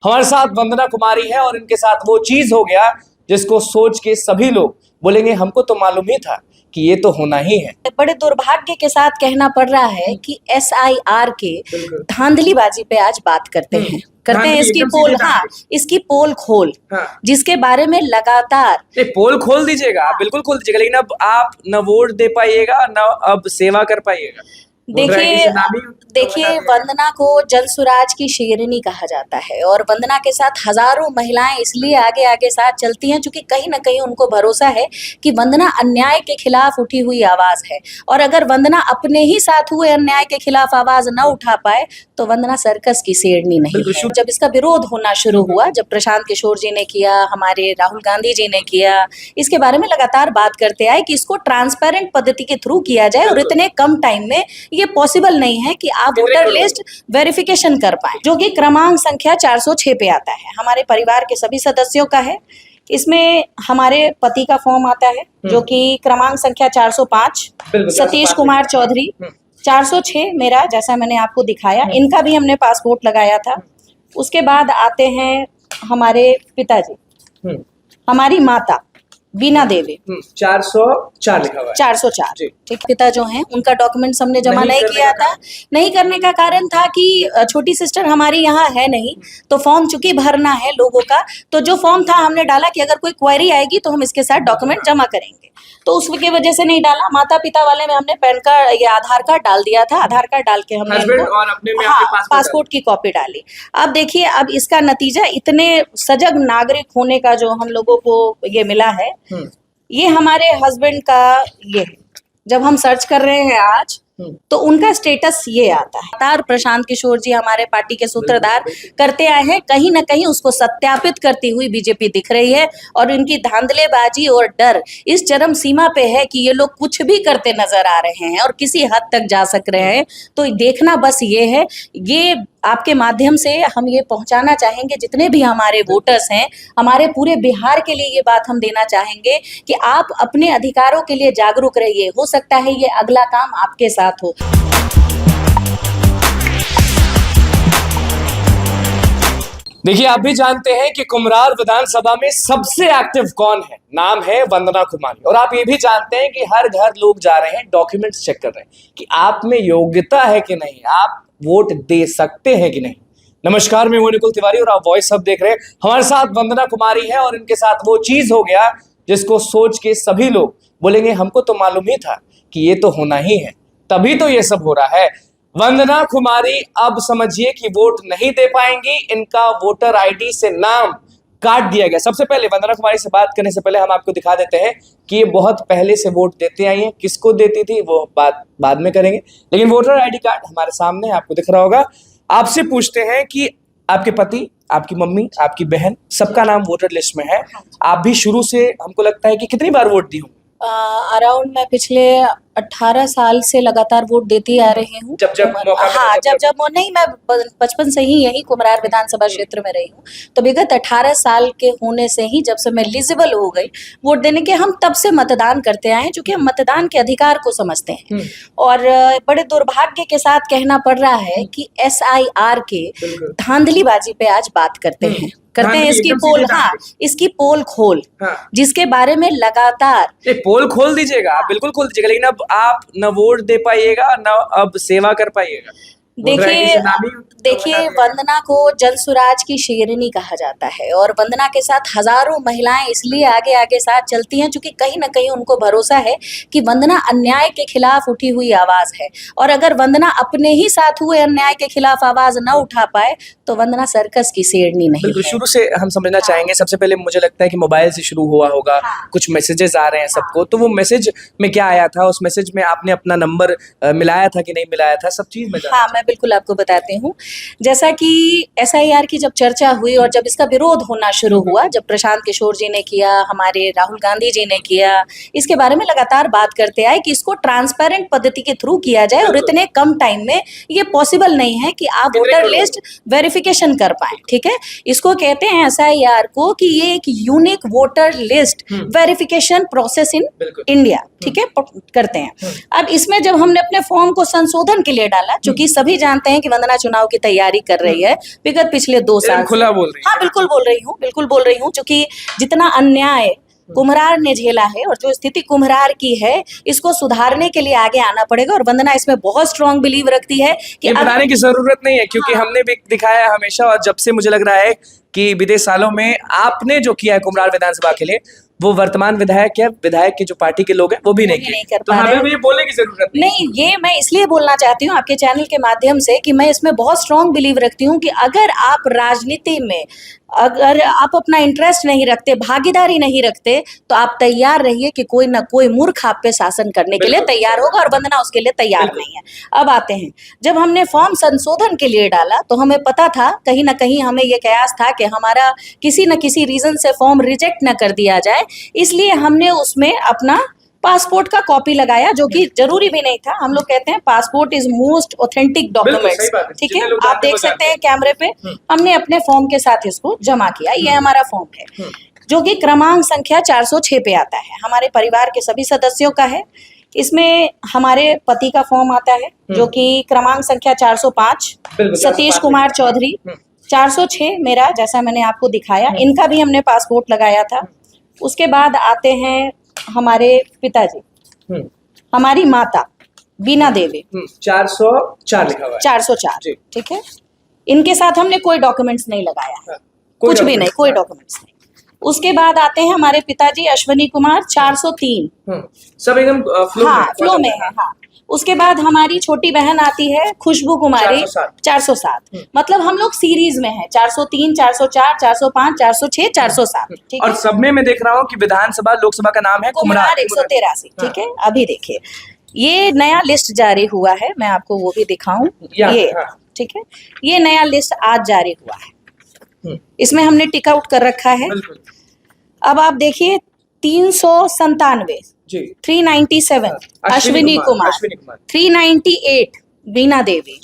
हमारे साथ वंदना कुमारी है और इनके साथ वो चीज हो गया जिसको सोच के सभी लोग बोलेंगे हमको तो मालूम ही था कि ये तो होना ही है। बड़े दुर्भाग्य के साथ कहना पड़ रहा है कि SIR के धांधलीबाजी पे आज बात करते हैं इसकी पोल, हाँ, इसकी पोल खोल, हाँ। जिसके बारे में लगातार पोल खोल दीजिएगा, आप बिल्कुल खोल दीजिएगा, लेकिन अब आप न वोट दे पाइएगा न अब सेवा कर पाइएगा। देखिए वंदना को जल सुराज की शेरनी कहा जाता है और वंदना के साथ हजारों महिलाएं इसलिए आगे आगे साथ चलती हैं क्योंकि कहीं ना कहीं उनको भरोसा है कि वंदना अन्याय के खिलाफ उठी हुई आवाज है और अगर वंदना अपने ही साथ हुए अन्याय के खिलाफ आवाज न उठा पाए तो वंदना सर्कस की शेरनी नहीं है। जब इसका विरोध होना शुरू हुआ, जब प्रशांत किशोर जी ने किया, हमारे राहुल गांधी जी ने किया, इसके बारे में लगातार बात करते आए कि इसको ट्रांसपेरेंट पद्धति के थ्रू किया जाए और इतने कम टाइम में ये पॉसिबल नहीं है कि आप वोटर लिस्ट वेरिफिकेशन कर पाए, जो कि क्रमांक संख्या 406 पे आता है। हमारे परिवार के सभी सदस्यों का है। इसमें हमारे पति का फॉर्म आता है जो कि क्रमांक संख्या 405, सतीश कुमार चौधरी, 406 मेरा, जैसा मैंने आपको दिखाया, इनका भी हमने पासपोर्ट लगाया था। उसके बाद आते हैं हमारे पिताजी, हमारी माता बीना देवी, 404 लिखा हुआ है, 404, ठीक। पिता जो हैं उनका डॉक्यूमेंट्स हमने जमा नहीं किया था। नहीं करने का कारण था कि छोटी सिस्टर हमारी यहाँ है नहीं, तो फॉर्म चूंकि भरना है लोगों का, तो जो फॉर्म था हमने डाला कि अगर कोई क्वेरी आएगी तो हम इसके साथ डॉक्यूमेंट जमा करेंगे, तो उसकी वजह से नहीं डाला। माता पिता वाले में हमने पैन कार्ड या आधार कार्ड डाल दिया था। आधार कार्ड डाल के हमने पासपोर्ट की कॉपी डाली। अब देखिए, अब इसका नतीजा इतने सजग नागरिक होने का जो हम लोगों को ये मिला है, ये हमारे हस्बैंड का ये है। जब हम सर्च कर रहे हैं आज तो उनका स्टेटस ये आता है। लगातार प्रशांत किशोर जी हमारे पार्टी के सूत्रधार करते आए हैं, कहीं ना कहीं उसको सत्यापित करती हुई बीजेपी दिख रही है और इनकी धांधलेबाजी और डर इस चरम सीमा पे है कि ये लोग कुछ भी करते नजर आ रहे हैं और किसी हद तक जा सक रहे हैं। तो देखना बस ये है, ये आपके माध्यम से हम ये पहुंचाना चाहेंगे जितने भी हमारे वोटर्स हैं, हमारे पूरे बिहार के लिए ये बात हम देना चाहेंगे कि आप अपने अधिकारों के लिए जागरूक रहिए। हो सकता है ये अगला काम आपके साथ हो। देखिए, आप भी जानते हैं कि कुम्हरार विधानसभा में सबसे एक्टिव कौन है, नाम है वंदना कुमारी। और आप ये भी जानते हैं कि हर घर लोग जा रहे हैं, डॉक्यूमेंट्स चेक कर रहे हैं कि आप में योग्यता है कि नहीं, आप वोट दे सकते हैं कि नहीं। नमस्कार, मैं हूं निकुल तिवारी और आप वॉइस हब देख रहे हैं। हमारे साथ वंदना कुमारी है और इनके साथ वो चीज हो गया जिसको सोच के सभी लोग बोलेंगे हमको तो मालूम ही था कि ये तो होना ही है, तभी तो ये सब हो रहा है। वंदना कुमारी अब समझिए कि वोट नहीं दे पाएंगी, इनका वोटर आईडी से नाम काट दिया गया। सबसे पहले वंदना कुमारी से बात करने से पहले हम आपको दिखा देते हैं कि ये बहुत पहले से वोट देते आई हैं। किसको देती थी वो बात बाद में करेंगे, लेकिन वोटर आईडी कार्ड हमारे सामने आपको दिख रहा होगा। आपसे पूछते हैं कि आपके पति, आपकी मम्मी, आपकी बहन, सबका नाम वोटर लिस्ट में है। आप भी शुरू से, हमको लगता है कि कितनी बार वोट दी हूँ? अराउंड मैं पिछले 18 साल से लगातार वोट देती आ रही हूँ। जब नहीं, मैं बचपन से ही यही कुम्हरार विधानसभा क्षेत्र में रही हूँ, तो विगत 18 साल के होने से ही, जब से मैं एलिजिबल हो गई वोट देने के, हम तब से मतदान करते आए हैं, क्योंकि हम मतदान के अधिकार को समझते हैं। और बड़े दुर्भाग्य के साथ कहना पड़ रहा है कि SIR के धांधलीबाजी पे आज बात करते हैं इसकी पोल, हाँ, इसकी पोल खोल, जिसके बारे में लगातार पोल खोल दीजिएगा, आप बिल्कुल खोल दीजिएगा, लेकिन अब आप न वोट दे पाइएगा न अब सेवा कर पाइएगा। देखिए वंदना को जल सुराज की शेरनी कहा जाता है और वंदना के साथ हजारों महिलाएं इसलिए आगे आगे साथ चलती हैं क्योंकि कहीं ना कहीं उनको भरोसा है कि वंदना अन्याय के खिलाफ उठी हुई आवाज है और अगर वंदना अपने ही साथ हुए अन्याय के खिलाफ आवाज न उठा पाए तो वंदना सर्कस की शेरनी नहीं है। शुरू से हम समझना चाहेंगे। सबसे पहले मुझे लगता है कि मोबाइल से शुरू हुआ होगा, कुछ मैसेजेस आ रहे हैं सबको, तो वो मैसेज में क्या आया था? उस मैसेज में आपने अपना नंबर मिलाया था कि नहीं मिलाया था, सब चीज में? हाँ, मैं बिल्कुल आपको बताती हूँ। जैसा कि SIR की जब चर्चा हुई और जब इसका विरोध होना शुरू हुआ, जब प्रशांत किशोर जी ने किया, हमारे राहुल गांधी जी ने किया, इसके बारे में लगातार बात करते आए कि इसको ट्रांसपेरेंट पद्धति के थ्रू किया जाए और इतने कम टाइम में ये पॉसिबल नहीं है कि आप वोटर लिस्ट वेरिफिकेशन कर पाए। ठीक है, इसको कहते हैं SIR को कि ये एक unique voter list verification process in India, ठीक है, करते हैं। अब इसमें जब हमने अपने फॉर्म को संशोधन के लिए डाला, चूंकि सभी जानते हैं कि वंदना चुनाव की तैयारी कर रही है विगत पिछले 2 साल से। खुला बोल रही हाँ बिल्कुल बोल रही हूँ, बिल्कुल बोल रही हूँ, क्योंकि जितना अन्याय कुम्हरार ने झेला है और जो स्थिति कुम्हरार की है इसको सुधारने के लिए आगे आना पड़ेगा। और वंदना इसमें बहुत स्ट्रांग बिलीव रखती है कि ये बताने की जरूरत नहीं है, क्योंकि हमने भी दिखाया है हमेशा, और जब से मुझे लग रहा है कि बीते सालों में आपने जो किया है कुम्हरार विधानसभा के लिए, वो वर्तमान विधायक या विधायक की जो पार्टी के लोग हैं वो भी नहीं कर तो पा रहे हमें भी ये बोलने की जरूरत नहीं। ये मैं इसलिए बोलना चाहती हूँ आपके चैनल के माध्यम से कि मैं इसमें बहुत स्ट्रांग बिलीव रखती हूँ कि अगर आप राजनीति में अगर आप अपना इंटरेस्ट नहीं रखते, भागीदारी नहीं रखते, तो आप तैयार रहिए कि कोई ना कोई मूर्ख आप पे शासन करने के लिए तैयार होगा, और वंदना उसके लिए तैयार नहीं है। अब आते हैं, जब हमने फॉर्म संशोधन के लिए डाला तो हमें पता था, कहीं ना कहीं हमें ये कयास था कि हमारा किसी न किसी रीजन से फॉर्म रिजेक्ट न कर दिया जाए, इसलिए हमने उसमें अपना पासपोर्ट का कॉपी लगाया, जो कि जरूरी भी नहीं था। हम लोग कहते हैं passport is most authentic documents, ठीक है, आप देख सकते हैं कैमरे पे। हमने अपने फॉर्म के साथ इसको जमा किया, ये हमारा फॉर्म है जो कि क्रमांक संख्या 406 पे आता है, हमारे परिवार के सभी सदस्यों का है। इसमें हमारे पति का फॉर्म आता है जो कि क्रमांक संख्या 405, सतीश कुमार चौधरी। 406 मेरा, जैसा मैंने आपको दिखाया, इनका भी हमने पासपोर्ट लगाया था। उसके बाद आते हैं हमारे पिताजी, हमारी माता बीना देवी, 404 लिखा हुआ है, 404, ठीक है, इनके साथ हमने कोई डॉक्यूमेंट्स नहीं लगाया है, कुछ भी नहीं, कोई डॉक्यूमेंट्स नहीं। उसके बाद आते हैं हमारे पिताजी अश्विनी कुमार, 403, सब एकदम फ्लो में है। हाँ, उसके बाद हमारी छोटी बहन आती है खुशबू कुमारी, 407। मतलब हम लोग सीरीज में है, 403, 404, 405, 406, 407, ठीक है। और सब में मैं देख रहा हूँ कि विधानसभा लोकसभा का नाम है कुम्हरार 183, ठीक है। अभी देखिए ये नया लिस्ट जारी हुआ है, मैं आपको वो भी दिखाऊं, ये ठीक है, ये नया लिस्ट आज जारी हुआ है, इसमें हमने टिक आउट कर रखा है। अब आप देखिए 397, 397 अश्विनी कुमार, 398 बीना देवी,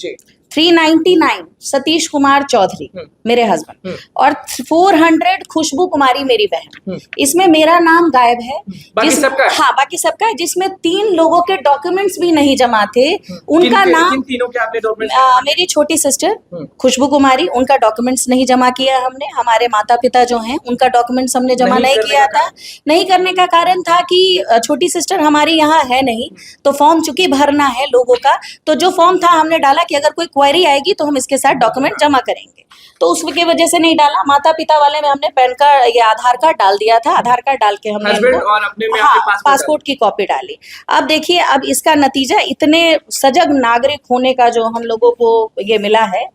399 सतीश कुमार चौधरी मेरे हस्बैंड, और 400 खुशबू कुमारी मेरी बहन। इसमें मेरा नाम गायब है, बाकी सबका है? हाँ बाकी सबका है, जिसमें 3 लोगों के डॉक्यूमेंट्स भी नहीं जमा थे। उनका नाम, तीनों के आपने डॉक्यूमेंट्स? मेरी छोटी सिस्टर खुशबू कुमारी, उनका डॉक्यूमेंट्स नहीं जमा किया हमने। हमारे माता पिता जो हैं उनका डॉक्यूमेंट्स हमने जमा नहीं किया था। नहीं करने का कारण था कि छोटी सिस्टर हमारी यहाँ है नहीं, तो फॉर्म चूंकि भरना है लोगों का, तो जो फॉर्म था हमने डाला कि अगर कोई क्वेरी आएगी तो हम इसके साथ डॉक्यूमेंट जमा करेंगे, तो उसकी वजह से नहीं डाला। माता पिता वाले में हमने पैन कार्ड या आधार कार्ड डाल दिया था, आधार कार्ड डाल के हमने और अपने में पासपोर्ट की कॉपी डाली। अब देखिए, अब इसका नतीजा इतने सजग नागरिक होने का जो हम लोगों को ये मिला है,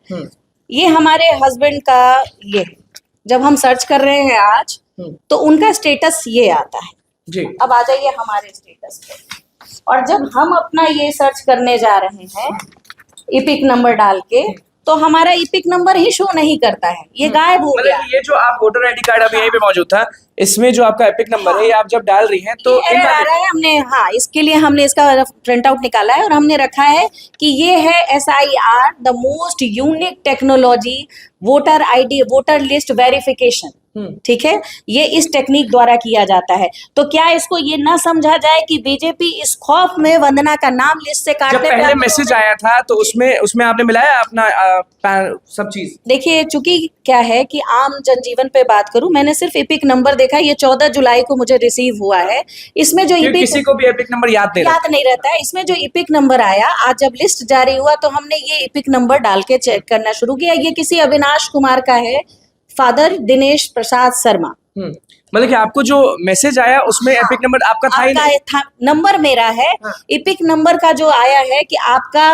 ये हमारे हस्बैंड का ये, जब हम सर्च कर रहे हैं आज तो उनका स्टेटस ये आता है जी। अब आ जाइए हमारे स्टेटस पे, और जब हम अपना ये सर्च करने जा रहे हैं इपिक नंबर डाल के, तो हमारा इपिक नंबर ही शो नहीं करता है, ये गायब हो गया। ये जो आप वोटर आईडी कार्ड अभी यहीं पे मौजूद था, इसमें जो आपका एपिक नंबर है, ये आप जब डाल रही हैं तो एरर आ रहा है। हमने इसके लिए हमने इसका प्रिंट आउट निकाला है और हमने रखा है कि ये है SIR, the most unique technology voter ID, voter list verification, ठीक है। ये इस टेक्निक द्वारा किया जाता है। तो क्या इसको ये ना समझा जाए कि बीजेपी इस खौफ में वंदना का नाम लिस्ट से काटने पे पहले मैसेज आया था तो उसमें आपने मिलाया अपना सब चीज? देखिए, चूंकि क्या है कि आम जनजीवन पे बात करूं, मैंने सिर्फ इपिक नंबर देखा, ये 14 जुलाई को मुझे रिसीव हुआ है। इसमें जो इपिक, किसी को भी एपिक नंबर याद नहीं रहता है। इसमें जो इपिक नंबर आया, आज जब लिस्ट जारी हुआ तो हमने ये इपिक नंबर डाल के चेक करना शुरू किया। ये किसी अविनाश कुमार का है, फादर दिनेश प्रसाद शर्मा। मतलब कि आपको जो मैसेज आया उसमें एपिक नंबर आपका था ही नहीं? नंबर मेरा है। इपिक नंबर का जो आया है कि आपका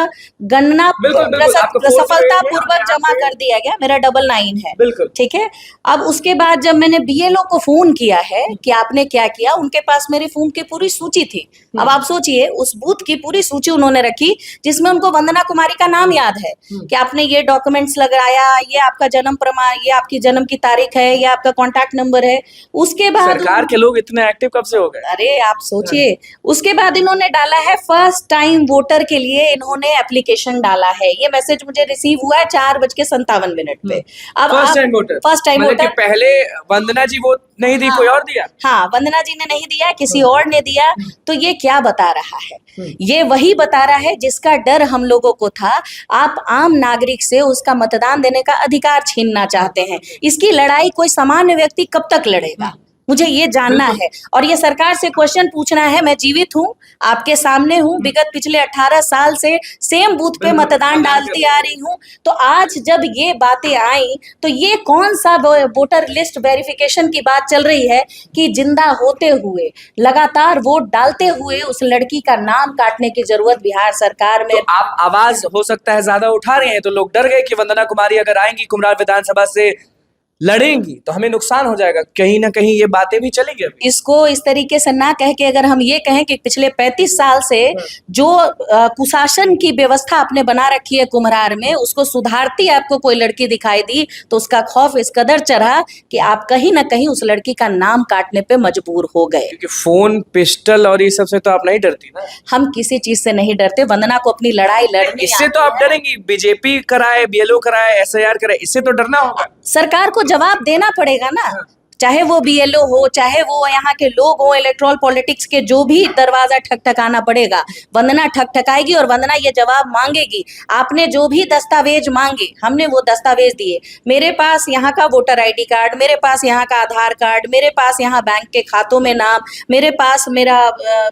गणना सफलता पूर्वक जमा कर दिया गया, मेरा 99 है, ठीक है। अब उसके बाद जब मैंने BLO को फोन किया है कि आपने क्या किया, उनके पास मेरे फोन की पूरी सूची थी। अब आप सोचिए, उस बूथ की पूरी सूची उन्होंने रखी जिसमें उनको वंदना कुमारी का नाम याद है कि आपने ये डॉक्यूमेंट्स लगाया, ये आपका जन्म प्रमाण, ये आपकी जन्म की तारीख है, ये आपका कॉन्टैक्ट नंबर है। उसके बाद सरकार के लोग इतने एक्टिव कब से हो गए? अरे आप सोचिए, उसके बाद इन्होंने डाला है फर्स्ट टाइम वोटर के लिए इन्होंने एप्लीकेशन डाला है। ये मैसेज मुझे रिसीव हुआ है 4:57 पे। अब first time voter, first time मतलब कि वोटर। पहले वंदना जी वोट नहीं दी, कोई और दिया? हाँ, वंदना जी ने नहीं दिया, किसी और ने दिया। तो ये क्या बता रहा है? ये वही बता रहा है जिसका डर हम लोगों को था। आप आम नागरिक से उसका मतदान देने का अधिकार छीनना चाहते हैं। इसकी लड़ाई कोई सामान्य व्यक्ति कब तक लड़ेगा? मुझे ये जानना है और ये सरकार से क्वेश्चन पूछना है। मैं जीवित हूँ, आपके सामने हूँ, विगत पिछले 18 साल से सेम बूथ पे मतदान डालती आ रही हूँ। तो आज जब ये बातें आई तो ये कौन सा वोटर लिस्ट वेरिफिकेशन की बात चल रही है कि जिंदा होते हुए लगातार वोट डालते हुए उस लड़की का नाम काटने की जरूरत बिहार सरकार में। तो आप आवाज हो सकता है ज्यादा उठा रहे हैं, तो लोग डर गए कि वंदना कुमारी अगर आएंगी कुम्हरार विधानसभा से लड़ेंगी तो हमें नुकसान हो जाएगा। कहीं ना कहीं ये बातें भी चलेंगी अभी। इसको इस तरीके से ना कह के अगर हम ये कहें कि पिछले 35 साल से जो कुशासन की व्यवस्था आपने बना रखी है कुम्हरार में, उसको सुधारती आपको कोई लड़की दिखाई दी तो उसका खौफ इस कदर चढ़ा कि आप कहीं ना कहीं उस लड़की का नाम काटने पे मजबूर हो गए। क्योंकि फोन, पिस्टल और ये सब से तो आप नहीं डरती ना? हम किसी चीज से नहीं डरते। वंदना को अपनी लड़ाई लड़नी इससे तो आप डरेंगी, बीजेपी कराए, बीएलओ कराए, एसआईआर कराए, इससे तो डरना होगा। सरकार को जवाब देना पड़ेगा ना, चाहे वो बीएलओ हो, चाहे वो यहाँ के लोग हो, इलेक्ट्रल पॉलिटिक्स के जो भी दरवाजा ठकठकाना पड़ेगा। वंदना ठकठकाएगी और वंदना ये जवाब मांगेगी। आपने जो भी दस्तावेज मांगे हमने वो दस्तावेज दिए। मेरे पास यहाँ का वोटर आईडी कार्ड, मेरे पास यहाँ का आधार कार्ड, मेरे पास यहाँ बैंक के खातों में नाम, मेरे पास मेरा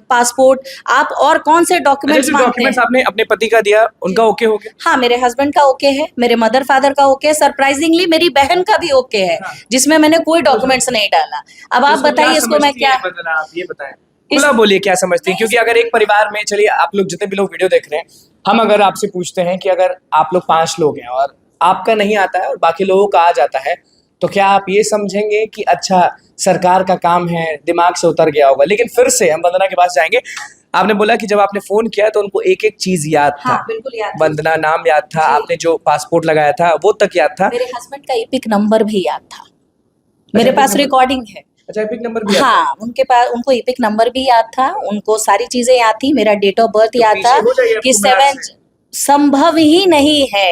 पासपोर्ट। आप और कौन से डॉक्यूमेंट्स मांगते हैं? डॉक्यूमेंट्स आपने अपने पति का दिया, उनका ओके हो गया? हाँ, मेरे हस्बैंड का ओके है, मेरे मदर फादर का ओके है, सरप्राइजिंगली मेरी बहन का भी ओके है, जिसमें मैंने कोई डॉक्यूमेंट्स नहीं डाला। अब आप बताइए इसको मैं क्या, आप ये बताएं, खुला बोलिए क्या समझती हैं? क्योंकि अगर एक परिवार में, चलिए आप लोग जितने भी लोग वीडियो देख रहे हैं, हम अगर आपसे पूछते हैं कि अगर आप लोग 5 लोग हैं और आपका नहीं आता है और बाकी लोगों का आ जाता है, तो क्या आप ये समझेंगे कि अच्छा सरकार का काम है, दिमाग से उतर गया होगा? लेकिन फिर से हम वंदना के पास जाएंगे। आपने बोला कि जब आपने फोन किया तो उनको एक एक चीज याद था। हाँ, बिल्कुल याद था। वंदना नाम याद था, आपने जो पासपोर्ट लगाया था वो तक याद था, मेरे हस्बैंड का एपिक नंबर भी याद था, मेरे पास रिकॉर्डिंग है। अच्छा एपिक नंबर भी याद था? हाँ, उनके पास, उनको एपिक नंबर भी याद था, उनको सारी चीजें याद थी, मेरा डेट ऑफ बर्थ याद था कि 7 संभव ही नहीं है।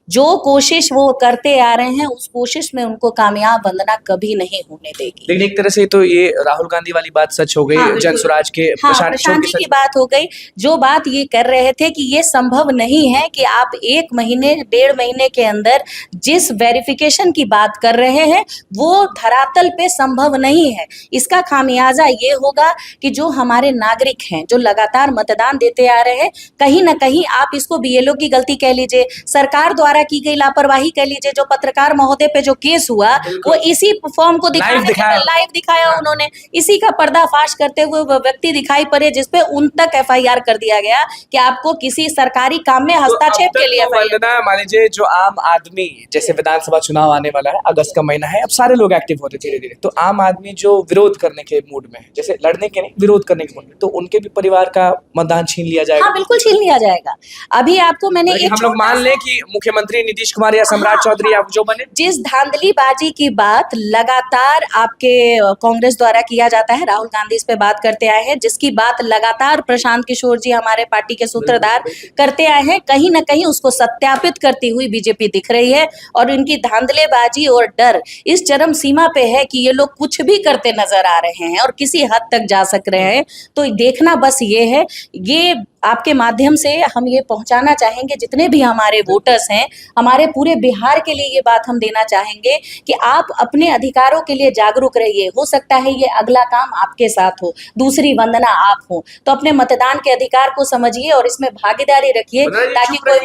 जो कोशिश वो करते आ रहे हैं उस कोशिश में उनको कामयाब वंदना कभी नहीं होने देगी। लेकिन एक तरह से तो ये राहुल गांधी वाली बात सच हो गई। हाँ, जनसुराज के प्रशांत जी की बात हो गई। जो बात ये कर रहे थे कि ये संभव नहीं है कि आप 1 महीने 1.5 महीने के अंदर जिस वेरिफिकेशन की बात कर रहे हैं वो धरातल पे संभव नहीं है। इसका खामियाजा ये होगा कि जो हमारे नागरिक हैं जो लगातार मतदान देते आ रहे हैं, कहीं ना कहीं आप इसको बीएलओ की गलती कह लीजिए, सरकार द्वारा की गई लापरवाही कह लीजिए, जो पत्रकार महोदय पे जो केस हुआ वो इसी फॉर्म को लाइव दिखाया उन्होंने, इसी का पर्दाफाश करते हुए वो व्यक्ति दिखाई पड़े जिसपे उन तक एफआईआर कर दिया गया कि आपको किसी सरकारी काम में हस्तक्षेप के लिए। वंदना, मान लीजिए जो आम आदमी, जैसे विधानसभा चुनाव आने वाला है, अगस्त का महीना है, अब सारे लोग एक्टिव होते धीरे धीरे, तो आम आदमी जो विरोध करने के मूड में है, जैसे लड़ने के नहीं विरोध करने के मूड में, तो उनके भी परिवार का मतदान छीन लिया जाएगा? हाँ, बिल्कुल छीन लिया जाएगा। अभी आपको मैंने एक, हम लोग मान लें कि मुख्यमंत्री नीतीश कुमार या सम्राट चौधरी आप जो बने, जिस धांधलीबाजी की बात लगातार आपके कांग्रेस द्वारा किया जाता है, राहुल गांधी इस पे बात करते आए हैं, जिसकी बात लगातार प्रशांत किशोर जी हमारे पार्टी के सूत्रधार करते आए हैं, कहीं ना कहीं उसको सत्यापित करती हुई बीजेपी दिख रही है और इनकी धांधलेबाजी और डर इस चरम सीमा पे है कि ये लोग कुछ भी करते नजर आ रहे हैं और किसी हद तक जा सक रहे हैं। तो देखना बस ये है, ये आपके माध्यम से हम ये पहुंचाना चाहेंगे जितने भी हमारे वोटर्स हैं, हमारे पूरे बिहार के लिए ये बात हम देना चाहेंगे कि आप अपने अधिकारों के लिए जागरूक रहिए। हो सकता है ये अगला काम आपके साथ हो, दूसरी वंदना आप हो, तो अपने मतदान के अधिकार को समझिए और इसमें भागीदारी रखिए ताकि कोई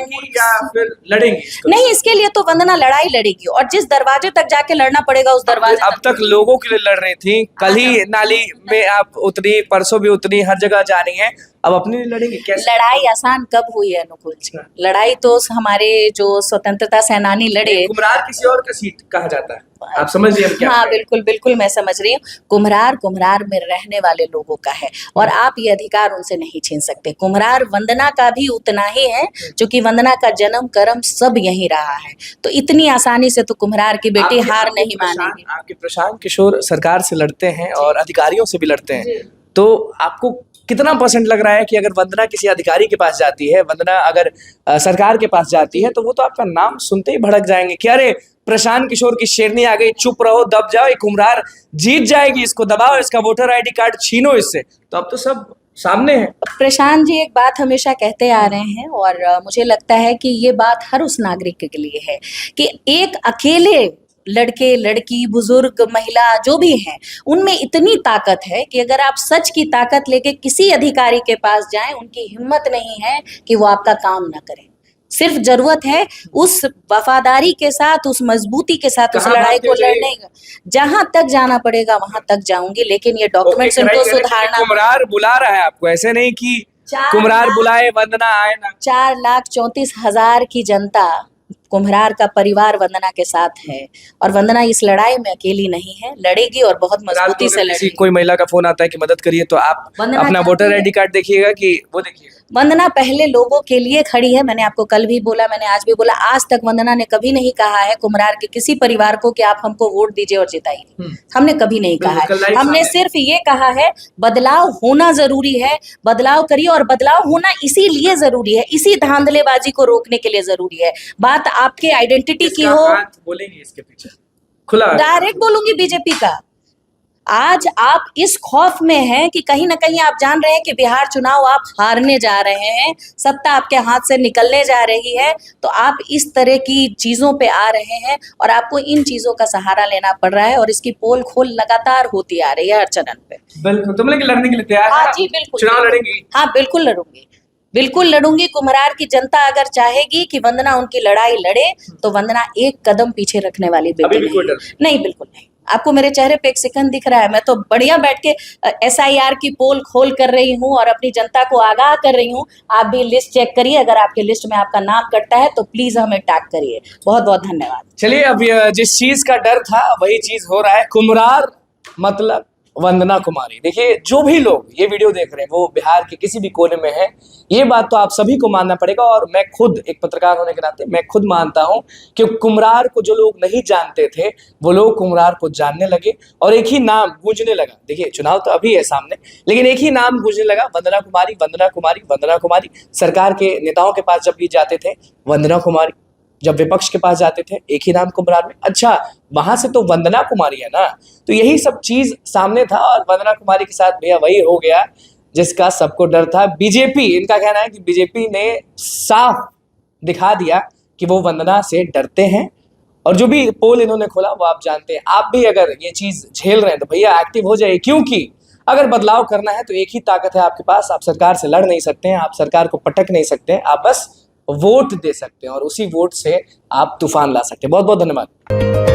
फिर लड़ेंगे नहीं। इसके लिए तो वंदना लड़ाई लड़ेगी और जिस दरवाजे तक जाके लड़ना पड़ेगा उस दरवाजे। अब तक लोगों के लिए लड़ रही थी, कल ही नाली में आप उतरी, परसों भी उतरी, हर जगह जा रही है। अब अपने लिए लड़ेंगे कैसे? लड़ाई आसान कब हुई है अनुकूल जी? लड़ाई तो हमारे जो स्वतंत्रता सेनानी लड़े। कुम्हरार किसी और का सीट कहा जाता है, आप समझ रही हैं क्या? हाँ बिल्कुल बिल्कुल मैं समझ रही हूँ। कुम्हरार कुम्हरार में रहने वाले लोगों का है और आप ये अधिकार उनसे नहीं छीन सकते। कुम्हरार वंदना का भी उतना ही है, क्योंकि वंदना का जन्म कर्म सब यही रहा है। तो इतनी आसानी से तो कुम्हरार की बेटी हार नहीं मानेगी। आपके प्रशांत किशोर सरकार से लड़ते हैं और अधिकारियों से भी लड़ते हैं, तो आपको कितना % लग रहा है कि अगर वंदना किसी अधिकारी के पास जाती है, वंदना अगर सरकार के पास जाती है, तो वो तो आपका नाम सुनते ही भड़क जाएंगे कि अरे प्रशांत किशोर की शेरनी आ गई, चुप रहो, दब जाओ, ये कुम्हरार जीत जाएगी, इसको दबाओ, इसका वोटर ID कार्ड छीनो इससे। तो अब तो सब सामने है। प्रशांत जी एक बात हमेशा कहते आ रहे हैं और मुझे लगता है कि ये बात हर उस नागरिक के लिए है कि एक अकेले लड़के लड़की बुजुर्ग महिला जो भी हैं उनमें इतनी ताकत है कि अगर आप सच की ताकत लेके किसी अधिकारी के पास जाएं, उनकी हिम्मत नहीं है कि वो आपका काम ना करें। सिर्फ जरूरत है उस वफादारी के साथ, उस मजबूती के साथ उस लड़ाई को लड़ने का। जहां तक जाना पड़ेगा वहां तक जाऊंगी, लेकिन ये डॉक्यूमेंट्स इनको सुधारना। कुम्हरार बुला रहा है आपको, ऐसे नहीं कि कुम्हरार बुलाए वंदना आए ना। 4,34,000 की जनता कुम्हरार का परिवार वंदना के साथ है और वंदना इस लड़ाई में अकेली नहीं है, लड़ेगी और बहुत मजबूती से लड़ेगी। कोई महिला का फोन आता है कि मदद करिए, तो आप अपना वोटर ID कार्ड देखिएगा कि वो देखिएगा। वंदना पहले लोगों के लिए खड़ी है। मैंने आपको कल भी बोला, मैंने आज भी बोला, आज तक वंदना ने कभी नहीं कहा है कुम्हरार के किसी परिवार को कि आप हमको वोट दीजिए और जिताइए। हमने कभी नहीं कहा है। हमने सिर्फ ये कहा है बदलाव होना जरूरी है, बदलाव करिए, और बदलाव होना इसीलिए जरूरी है, इसी धांधलेबाजी को रोकने के लिए जरूरी है। बात आपके आइडेंटिटी की हो, बोलेंगे इसके पीछे खुला डायरेक्ट बोलूंगी बीजेपी का। आज आप इस खौफ में हैं कि कहीं ना कहीं आप जान रहे हैं कि बिहार चुनाव आप हारने जा रहे हैं, सत्ता आपके हाथ से निकलने जा रही है, तो आप इस तरह की चीजों पे आ रहे हैं और आपको इन चीजों का सहारा लेना पड़ रहा है और इसकी पोल खोल लगातार होती आ रही है हर चरण पे। बिल्कुल, तुम लोग लड़ने के लिए तैयार? हाँ जी बिल्कुल, चुनाव लड़ेंगी? हाँ बिल्कुल लड़ूंगी, बिल्कुल लड़ूंगी। कुम्हरार की जनता अगर चाहेगी कि वंदना उनकी लड़ाई लड़े, तो वंदना एक कदम पीछे रखने वाली बेटी नहीं, बिल्कुल नहीं। आपको मेरे चेहरे पे एक सेकंड दिख रहा है, मैं तो बढ़िया बैठ के SIR की पोल खोल कर रही हूँ और अपनी जनता को आगाह कर रही हूँ। आप भी लिस्ट चेक करिए, अगर आपके लिस्ट में आपका नाम कटता है तो प्लीज हमें टैग करिए। बहुत बहुत धन्यवाद। चलिए, अब जिस चीज का डर था वही चीज हो रहा है। कुम्हरार मतलब वंदना कुमारी। देखिए, जो भी लोग ये वीडियो देख रहे हैं वो बिहार के किसी भी कोने में है, ये बात तो आप सभी को मानना पड़ेगा। और मैं खुद एक पत्रकार होने के नाते मैं खुद मानता हूं कि कुम्हरार को जो लोग नहीं जानते थे वो लोग कुम्हरार को जानने लगे और एक ही नाम गूंजने लगा। देखिए, चुनाव तो अभी है सामने, लेकिन एक ही नाम गूंजने लगा, वंदना कुमारी, वंदना कुमारी, वंदना कुमारी। सरकार के नेताओं के पास जब भी जाते थे वंदना कुमारी, जब विपक्ष के पास जाते थे एक ही नाम कुम्हरार में। अच्छा, वहां से तो वंदना कुमारी है ना, तो यही सब चीज सामने था और वंदना कुमारी के साथ भैया वही हो गया जिसका सबको डर था। बीजेपी, इनका कहना है कि बीजेपी ने साफ दिखा दिया कि वो वंदना से डरते हैं और जो भी पोल इन्होंने खोला वो आप जानते हैं। आप भी अगर ये चीज झेल रहे हैं तो भैया एक्टिव हो जाइए, क्योंकि अगर बदलाव करना है तो एक ही ताकत है आपके पास। आप सरकार से लड़ नहीं सकते हैं, आप सरकार को पटक नहीं सकते हैं, आप बस वोट दे सकते हैं और उसी वोट से आप तूफान ला सकते हैं। बहुत बहुत धन्यवाद।